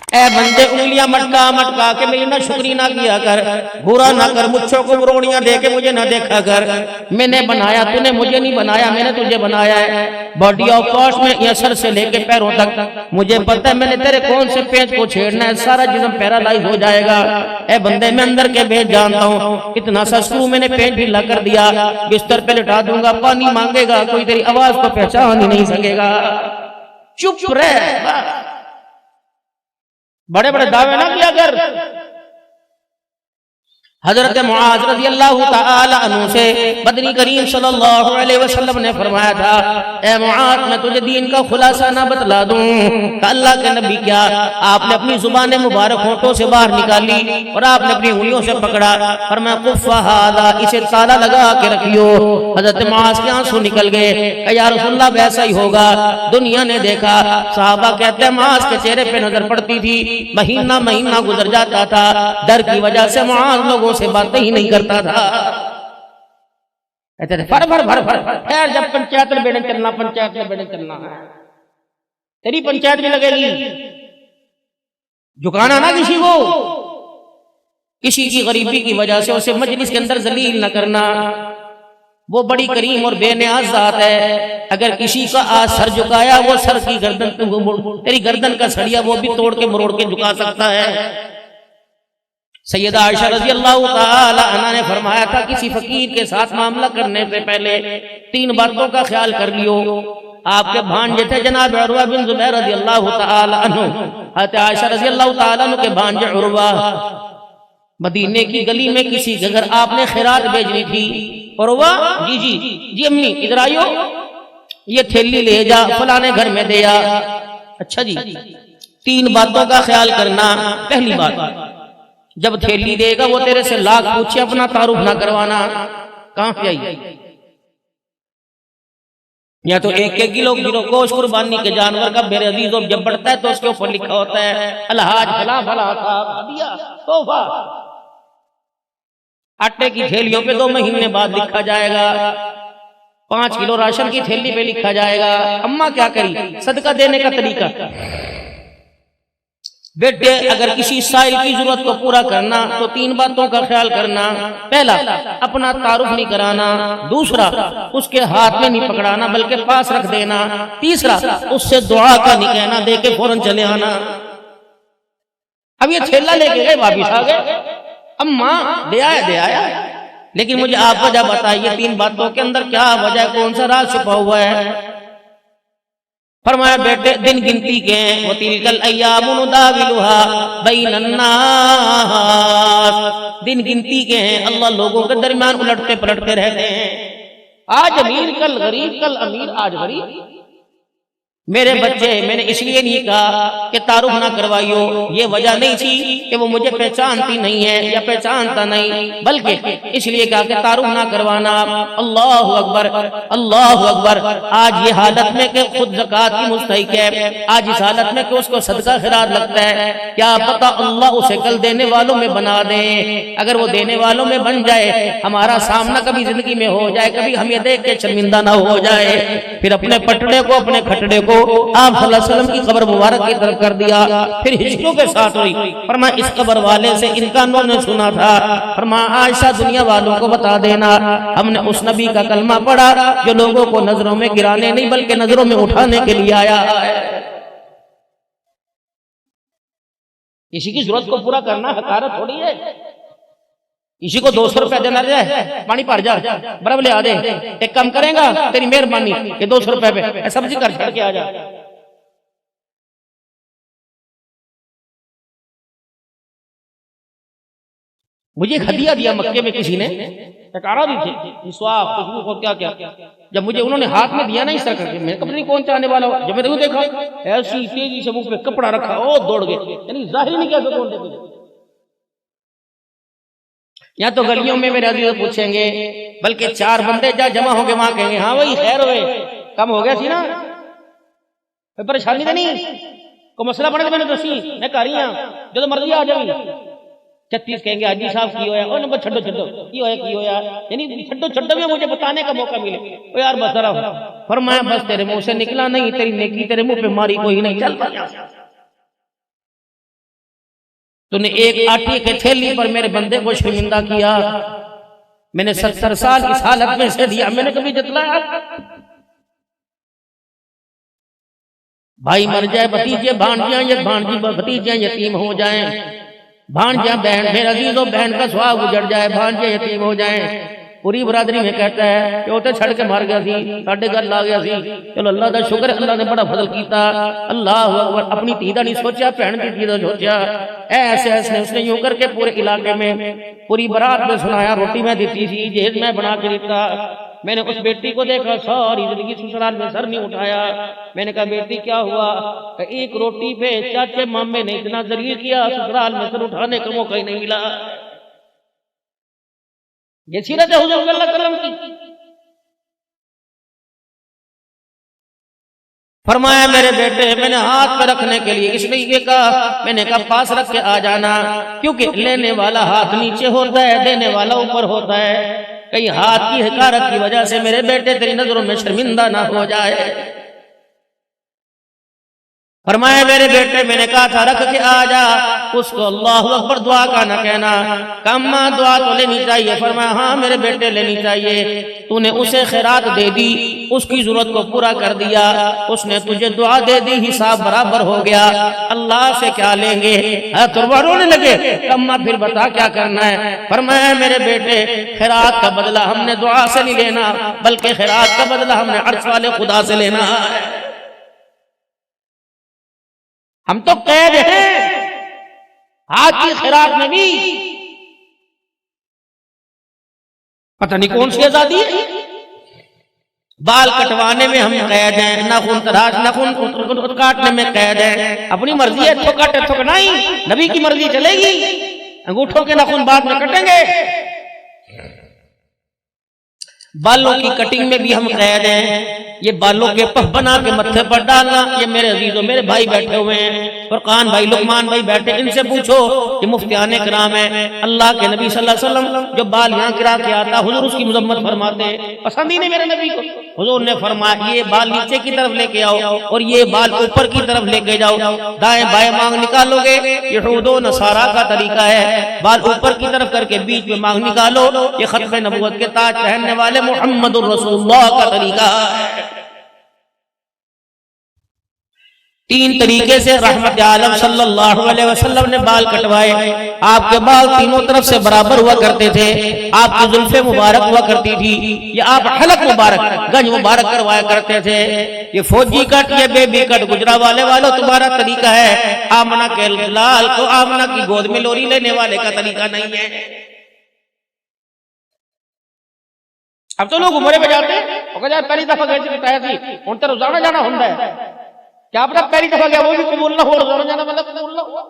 ए बंदे उंगलियां मटका मटका के मेरी ना शुक्री ना किया कर, बुरा ना कर, मुझको को रोड़ियां दे के मुझे ना देखा कर। मैंने बनाया, तूने मुझे नहीं बनाया, मैंने तुझे बनाया है। बॉडी ऑफ कॉस्ट में ये सर से लेके पैरों तक मुझे पता है मैंने तेरे कौन से पेज को छेड़ना है, सारा जिस्म पैरालाइज हो जाएगा। ए बंदे मैं अंदर के भेद जानता हूँ, इतना सा स्क्रू मैंने पेंट भी ला कर दिया, बिस्तर पे लिटा दूंगा, पानी मांगेगा कोई तेरी आवाज को पहचान ही नहीं सकेगा। चुप रह, बड़े बड़े दावे ना किया कर। हजरत मुआज रज़ी अल्लाह तआला अन्हु से बदरी करीम सल्लल्लाहु अलैहि वसल्लम ने फरमाया था, ए मुआज मैं तुझे दीन का खुलासा ना बतला दूं? अल्लाह के नबी क्या? आपने अपनी जुबान मुबारक होठों से बाहर निकाली और आपने अपनी उंगलियों से पकड़ा, फरमाया कुफ़ा हादा, इसे ताला लगा के रखियो। हजरत मुआज के आंसू निकल गए, या रसूलल्लाह वैसा ही होगा। दुनिया ने देखा, सहाबा कहते हैं मुआज के चेहरे पे नजर पड़ती थी, महीना महीना गुजर जाता था, डर की वजह से मुआज लोगों से बातें ही नहीं करता था। कहते थे फर फर फर फर खैर, जब पंचायत में बैठे चलना, पंचायत में बैठे चलना है, तेरी पंचायत भी लगेगी। झुकाना ना किसी को, किसी की गरीबी की वजह से उसे मजलिस के अंदर जलील न करना। वो बड़ी करीम और बेनियाज जात है, अगर किसी का आज सर झुकाया, वो सर की गर्दन, तेरी गर्दन का सड़िया वो भी तोड़ के मरोड़ के झुका सकता है। सैयदा आयशा रज़ी अल्लाह तआला अन्हा ने फरमाया था, किसी फकीर के साथ मामला करने से पहले 3 बातों का ख्याल कर लियो। आपके भांजे थे जनाब उरवा बिन जुबैर रज़ी अल्लाह तआला अन्हु, हज़रत आयशा रज़ी अल्लाह तआला अन्हु के भांजे उरवा, मदीने की गली में किसी के घर आपने खैरात भेजनी थी। उरवा जी जी जी अम्मी इधर आइयो, ये थैली ले जा, फलाने घर में दे आ। अच्छा जी, 3 बातों का ख्याल करना। पहली बात, जब थैली देगा वो तेरे से लाख पूछे, अपना तारुफ ना करवाना, कहां से आई, या तो 1-1 किलो गोश्त कुर्बानी के जानवर का मेरे अजीजों जब बढ़ता है तो उसके ऊपर लिखा होता है अलहाज फला फला साहब दिया तोहफा। आटे की थैलियों पे 2 महीने बाद लिखा जाएगा, 5 किलो राशन की थैली पे लिखा जाएगा। अम्मा क्या करी, सदका देने का तरीका, बेटे अगर किसी साइल की जरूरत को पूरा करना तो 3 बातों का ख्याल करना। पहला, अपना तारुफ नहीं कराना। दूसरा, उसके हाथ में नहीं पकड़ाना बल्कि पास रख देना। तीसरा, उससे दुआ का नहीं कहना, दे के फौरन चले आना। अब ये थैला लेके गए, वापिस आ गए, अम्मा दे आया, लेकिन मुझे आप वजह बताइए 3 बातों के अंदर क्या वजह, कौन सा राज छुपा हुआ है? फरमाया बेटे दिन गिनती के हैं, वो तिलकल अय्यामु नुदाविलुहा बैनन नास, दिन गिनती के हैं, अल्लाह लोगों के दरमियान उलटते पलटते रहते हैं। आज अमीर कल गरीब, कल अमीर आज गरीब। मेरे बच्चे मैंने इसलिए नहीं कहा कि तारुफ ना करवाइयो, ये वजह नहीं थी कि वो मुझे पहचानती नहीं है या पहचानता नहीं, बल्कि इसलिए कहा कि तारुफ ना करवाना। अल्लाहु अकबर, अल्लाहु अकबर। आज ये हालत में कि खुद ज़कात की मुस्तहिक है, आज इस हालत में कि उसको सदका खैरात लगता है, क्या पता अल्लाह उसे कल देने वालों में बना दे। अगर वो देने वालों में बन जाए, हमारा सामना कभी जिंदगी में हो जाए, कभी हम ये देख के शर्मिंदा ना हो जाए, फिर अपने पटड़े को, अपने खटड़े को आप सल्लल्लाहु अलैहि वसल्लम की कब्र मुबारक की तरफ कर दिया। फिर हिजरों के साथ हुई, फरमाया इस कब्र वाले से इनका उन्होंने सुना था, फरमाया आयशा दुनिया वालों को बता देना, हमने उस नबी का कलमा पढ़ा जो लोगों को नजरों में गिराने नहीं बल्कि नजरों में उठाने के लिए आया है। किसी की जरूरत को पूरा करना हकारत थोड़ी है। किसी को 200 रुपया देना जाए, पानी भर जा बराबर ले आ दे, एक काम करेगा तेरी मेहरबानी, ये 200 रुपए पे सब्जी कर छड़ के आ जा। मुझे हदिया दिया मक्के में किसी ने, टकारा दी थी, मिसवाक, खुशबू को क्या क्या। जब मुझे उन्होंने हाथ में दिया ना इस तरह करके, मैं कब नहीं कौन चाहने वाला हूं, जब मैंने देखा ऐसी तेजी से मुंह पे कपड़ा रखा, ओ दौड़ गए, यानी जाहिर नहीं किया कौन दे। या तो गलियों में मेरे अजीज पूछेंगे, बल्कि 4 बंदे जा जमा होंगे वहां कहेंगे हाँ भाई खैर हुए, कम हो गया थी ना, परेशानी तो नहीं, को मसला बने तो मैंने दसी मैं कर रही हूं, जो मर्जी आ जाएगी। 36 कहेंगे हाजी साहब की होया, ओ नंबर छड्डो छड्डो की होया, यानी छड्डो छड्डो में मुझे बताने का मौका मिले, ओ यार बस जरा, फरमाया बस तेरे मुंह से निकला नहीं, तेरी नेकी तेरे मुंह पे मारी कोई नहीं, चल तूने एक आटे के थैली पर मेरे बंदे को शर्मिंदा किया, मैंने 70 साल इस हालत में से दिया, मैंने कभी जतलाया? भाई मर जाए, भतीजे भांजियां या भांजी भतीजियां यतीम हो जाएं, भांजियां बहन मेरे अजीजों बहन का सुहाग गुजर जाए, भांजे यतीम हो जाएं, पूरी बरादरी में कहता है कि वो तो छड़ के मार गया सी, साढ़े घर ला गया सी। चलो अल्लाह का शुक्र है, अल्लाह ने बड़ा फजल किया। अल्लाह अकबर। अपनी धी का नहीं सोचा, भैन की धी का सोचा। ऐसे ऐसे उसने यूं करके पूरे इलाके में पूरी बारात में सुनाया। रोटी में दी थी, जहेज में बना के दिता। मैंने उस बेटी को देखा, सारी जिंदगी ससुराल में सर नहीं उठाया। मैंने कहा बेटी क्या हुआ? एक रोटी पे चाचे मामे ने इतना जलील किया, ससुराल में सर उठाने का मौका ही नहीं मिला। ये सीरत है हुजूर सल्लल्लाहु अलैहि वसल्लम की। फरमाया मेरे बेटे, मैंने हाथ पे रखने के लिए इसलिए कहा, मैंने कहा पास रख के आ जाना, क्योंकि लेने वाला हाथ नीचे होता है, देने वाला ऊपर होता है। कहीं हाथ की हकारत की वजह से मेरे बेटे तेरी नजरों में शर्मिंदा ना हो जाए। फरमाया मेरे बेटे, मैंने कहा था रख के आ जा, उसको अल्लाहु अकबर दुआ का न कहना, कम्मा दुआ तो लेनी चाहिए। फरमाया हाँ मेरे बेटे लेनी चाहिए। तूने उसे खैरात दे दी, उसकी जरूरत को पूरा कर दिया, उसने तुझे दुआ दे दी, हिसाब बराबर हो गया। अल्लाह से क्या लेंगे? तो रोने लगे। कम्मा फिर बता क्या करना है? फरमाया मेरे बेटे, खैरात का बदला हमने दुआ से नहीं लेना, बल्कि खैरात का बदला हमने अर्श वाले खुदा से लेना है। हम तो कैद हैं हाथ की खैरात में भी। पता नहीं कौन सी आजादी है। बाल कटवाने में हम कैद हैं, नाखून तराश नाखून काटने में कैद हैं। अपनी मर्जी है, तो काटे तो नहीं, नबी की मर्जी चलेगी। अंगूठों के नाखून बाद में कटेंगे। बालों की कटिंग में भी हम कैद हैं। ये बालों के पफ बना के मत्थे पर डालना, ये मेरे अजीजों मेरे भाई बैठे हुए हैं, फरकान भाई लुकमान भाई बैठे, इनसे पूछो कि मुफ्तियाने किराम है, अल्लाह के नबी सल्लल्लाहु अलैहि वसल्लम जो बाल यहाँ गिरा के आता, हुजूर उसकी मजम्मत फरमाते, पसंद ही नहीं मेरे नबी को। हुजूर ने फरमाया ये बाल नीचे की तरफ लेके आओ और ये बाल ऊपर की तरफ लेके जाओ, दाएं बाएं मांग निकालोगे, ये यहूदो नसारा का तरीका है। बाल ऊपर की तरफ करके बीच में मांग निकालो, ये खत्म नबुव्वत के ताज पहनने वाले मुहम्मदुर रसूलुल्लाह का तरीका है। तीन तरीके से रहमत आलम सल्लल्लाहु अलैहि वसल्लम ने बाल कटवाए। आपके बाल तीनों तरफ से बराबर हुआ करते थे, आपकी जुल्फे मुबारक हुआ करती थी, ये आप हलक मुबारक गंज मुबारक करवाया करते थे। ये फौजी कट, ये बेबी कट गुजरा वाले वालों तुम्हारा तरीका है। आमना के लाल को आमना की गोद में लोरी लेने वाले का तरीका नहीं है। अब तो लोग उमरे पे जाते हैं, पहली दफा गए थी उन तरफ जाना जाना होता है, क्या पता पहली दफा गया वो भी कबूल ना हो, रोजाना जाना मतलब कबूल ना हुआ।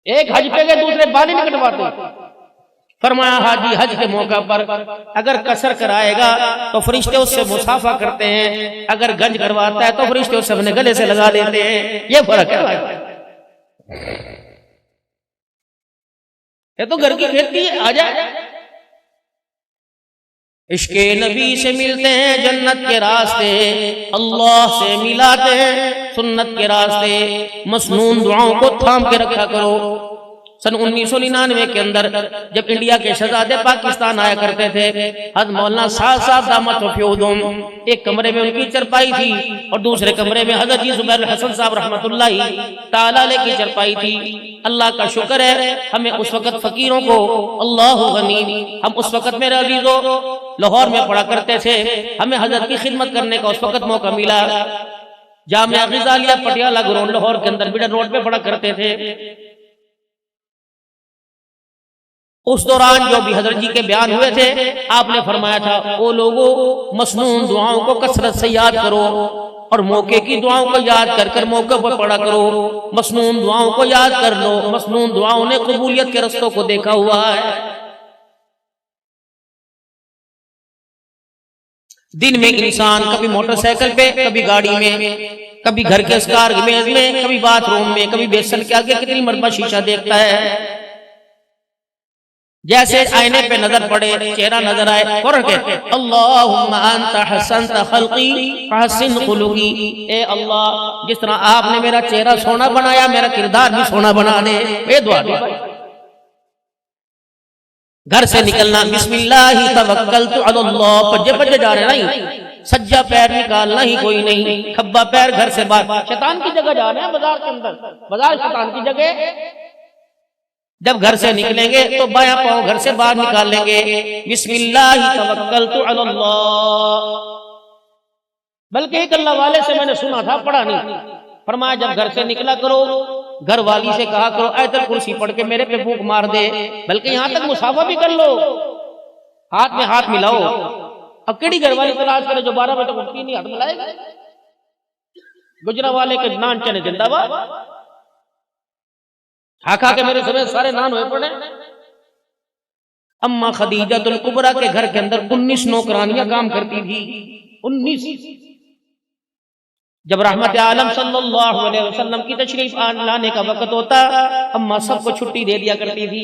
एक हज पे गए, दूसरे बाल ही नहीं कटवाते। फरमाया हाजी हज के मौका पर अगर कसर कराएगा तो फरिश्ते उससे मुसाफा करते हैं, अगर गंज करवाता है तो फरिश्ते उससे अपने गले से लगा देते हैं। ये फर्क है। ये तो घर की खेती है। आ जाए इश्के नबी से मिलते हैं जन्नत के रास्ते, अल्लाह से मिलाते हैं सुन्नत के रास्ते। मसनून दुआओं को थाम के रखा करो। सन 1999 के अंदर जब इंडिया के शहजादे पाकिस्तान आया करते थे, हज़रत मौलाना साहब दामत वफ़ियहुदुम, एक कमरे में उनकी चरपाई थी और दूसरे कमरे में हज़रत जी ज़ुबैर हसन साहब रहमतुल्लाहि ताला अलैह की चरपाई थी। अल्लाह का शुक्र है हमें उस वक़्त फकीरों को, अल्लाहु गनी, हम उस वक़्त मेरे अजीज़ों लाहौर में पढ़ा करते थे, हमें हज़रत की खिदमत करने का उस वक़्त मौका मिला। जामिया ग़ज़ालिया पटियाला ग्राउंड लाहौर के अंदर बिडर रोड पे पढ़ा करते थे। उस दौरान जो भी हजरत जी के बयान हुए थे, आपने फरमाया था ओ लोगों मसनून दुआओं को कसरत से याद करो और मौके की दुआओं को याद कर कर मौके पर पढ़ा करो। मसनून दुआओं को याद कर लो, मसनून दुआओं ने कबूलियत के रस्तों को देखा हुआ है। दिन में इंसान कभी मोटरसाइकिल पे, कभी गाड़ी में, कभी घर के स्कार मेज में, कभी बाथरूम में, कभी बेसन के आगे कितनी मरतबा शीशा देखता है। जैसे आईने पे नजर पड़े, चेहरा नजर आए, फौरन कहते अल्लाहुम्मा अंता हसनत खल्की फहसिन खुलुकी, ए अल्लाह जिस तरह आपने मेरा चेहरा सोना बनाया, मेरा किरदार भी सोना बना दे। ये दुआ भी। घर से निकलना बिस्मिल्लाह तवक्कलतु अलल्लाह, पज्जे पज्जे जा रहे नहीं, सज्जा पैर निकालना ही कोई नहीं, खब्बा पैर घर से बाहर। शैतान की जगह जा रहे हैं, बाजार के अंदर, बाजार शैतान की जगह। जब घर से निकलेंगे तो बायां पांव घर से बाहर निकाल लेंगे, बिस्मिल्लाह तवक्कलतु अलल्लाह। बल्कि एक अल्लाह वाले से मैंने सुना था, पढ़ा नहीं, फरमाया जब घर से निकला करो, घर वाली से कहा करो आयतल कुर्सी पढ़ के मेरे पे फूंक मार दे, बल्कि यहां तक मुसाफा भी कर लो, हाथ में हाथ मिलाओ। अब केड़ी घर वाली तलाश करे जो 12 बजे तक उठती नहीं, हाथ मिलाएगा। गुजरा वाले के नान चने जिंदाबाद, खा के मेरे समय सारे नान हुए पड़े। अम्मा खदीजातुल कुबरा के घर के अंदर 19 नौकरानियां काम करती थी, 19। जब रहमत आलम सल्लल्लाहु अलैहि वसल्लम की तशरीफ लाने का वक्त होता, अम्मा सबको छुट्टी दे दिया करती थी।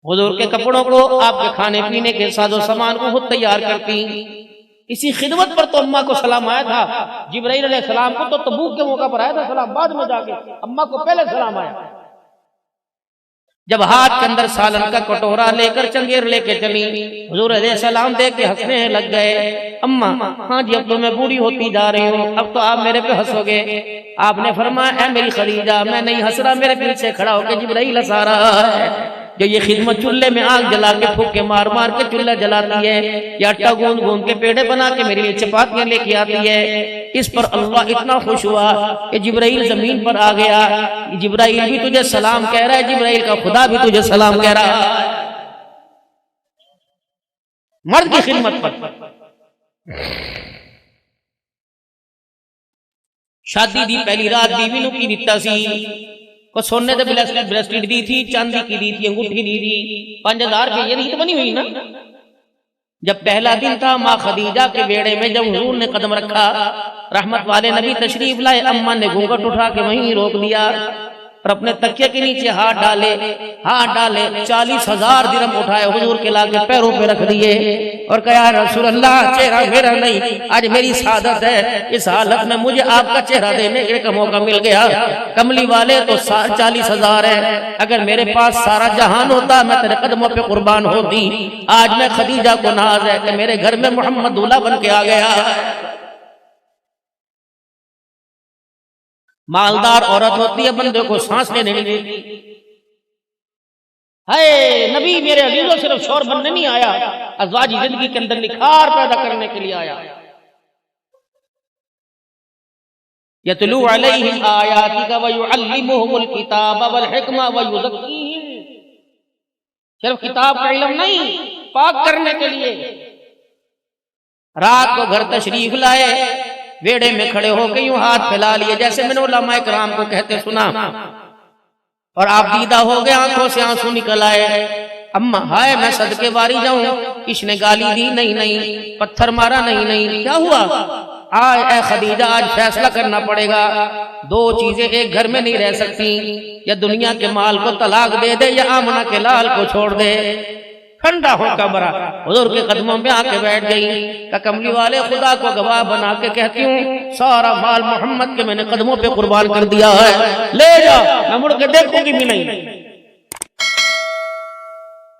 हुजूर के कपड़ों को, आपके खाने पीने के साजो सामान को खुद तैयार करती। इसी खिदमत पर तो अम्मा को सलाम आया था। जिब्राइल अलैहिस्सलाम को तो तबूक के मौका पर आया था सलाम, बाद में जाके अम्मा को पहले सलाम आया। जब हाथ के अंदर सालन का कटोरा लेकर चंगेर लेके चली, हुजूर अलैहिस्सलाम देख के हंसने लग गए। अम्मा, हाँ जी, अब तो मैं बूढ़ी होती जा रही हूँ, अब तो आप मेरे पे हंसोगे। आपने फरमाया, ऐ मेरी खदीजा, मैं नहीं हंस रहा, मेरे पीछे खड़ा होकर जिब्राइल हंसा रहा है। जो ये खिदमत चूल्हे में आग जला के फूके मार मार के चूल्हा जलाती है, या आटा गूंद गूंद के पेड़े बना के मेरे लिए चपातियां लेके आती है, इस पर अल्लाह इतना खुश हुआ कि जिब्राइल जमीन पर आ गया। जिब्राइल भी तुझे सलाम कह रहा है, जिब्राइल का खुदा भी तुझे सलाम कह रहा है। मर्द की खिदमत पर शादी दी पहली रात बीवी नूं की दिता सी, को सोने दे ब्रेसलेट दी थी, चांदी की दी थी, अंगूठी दी थी, 5000 रुपये रीत बनी हुई ना। जब पहला दिन था, माँ खदीजा के बेड़े में जब हुजूर ने कदम रखा, रहमत वाले नबी तशरीफ लाए, अम्मा ने घूंघट उठा के वहीं रोक दिया और अपने तकिए के नीचे हाथ डाले 40,000 दिरहम उठाए, हुजूर के लाके पैरों पे रख दिए और कहा, रसूल अल्लाह, चेहरा मेरा नहीं, आज मेरी सादत है, इस हालत में मुझे आपका चेहरा देने का मौका मिल गया। कमली वाले तो 40,000 है, अगर मेरे पास सारा जहान होता मैं तेरे कदमों पे कुर्बान होती। आज मैं खदीजा को नाज है कि मेरे घर में मोहम्मद दूल्हा बन के आ गया। मालदार औरत होती है, बंदे को सांस लेने नहीं देती। हाय नबी मेरे अजीजों, सिर्फ शोर बनने नहीं आया, अज़वाजी जिंदगी के अंदर निखार पैदा करने के लिए आया। यतलू अलैहिम आयातिका व युअल्लिमुहुमुल किताब वल हिकमा व युज़क्कीहिम, सिर्फ किताब का इल्म नहीं, पाक करने के लिए। रात को घर तशरीफ लाए, वेड़े में खड़े होकर यूं हाथ फैला लिए, जैसे मैंने उलमाए कराम को कहते सुना, और आप दीदा हो गए, आंखों से आंसू निकल आए। अम्मा, हाय मैं सदके बारी जाऊं, किसने गाली दी? नहीं, पत्थर मारा? नहीं, क्या हुआ? आज ए खदीजा, आज फैसला करना पड़ेगा। 2 चीजें एक घर में नहीं रह सकती, या दुनिया के माल को तलाक दे दे, या आमना के लाल को छोड़ दे। ठंडा हो कमरा, हुजूर के कदमों में आके बैठ गई। का कमली वाले, खुदा को गवाह बना के कहती हूँ, सारा माल मोहम्मद के मैंने कदमों पे कुर्बान कर दिया है, ले जा, मैं मुड़ के देखूंगी भी नहीं।